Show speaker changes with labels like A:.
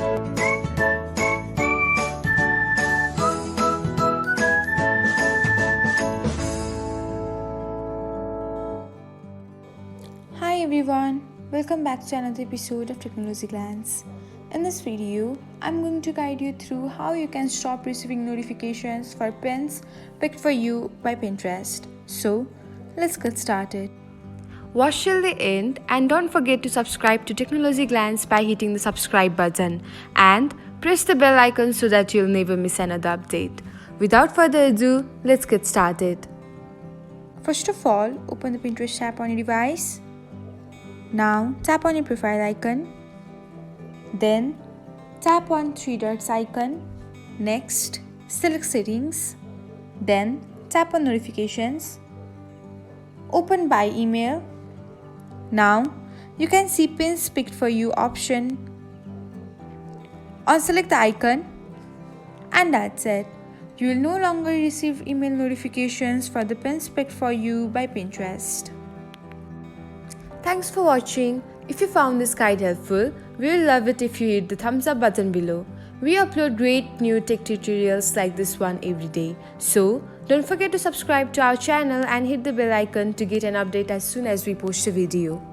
A: Hi everyone, welcome back to another episode of Technologyglance. In this video, I'm going to guide you through how you can stop receiving notifications for pins picked for you by Pinterest. So, let's get started.
B: Watch till the end and don't forget to subscribe to Technologyglance by hitting the subscribe button and press the bell icon so that you'll never miss another update. Without further ado, let's get started.
A: First of all, open the Pinterest app on your device. Now, tap on your profile icon. Then, tap on three dots icon. Next, select settings. Then, tap on notifications. Open by email. Now, you can see pins picked for you option. Unselect the icon. And that's it. You will no longer receive email notifications for the pins picked for you by Pinterest.
B: Thanks for watching. If you found this guide helpful, we will love it if you hit the thumbs up button below. We upload great new tech tutorials like this one every day. So, don't forget to subscribe to our channel and hit the bell icon to get an update as soon as we post a video.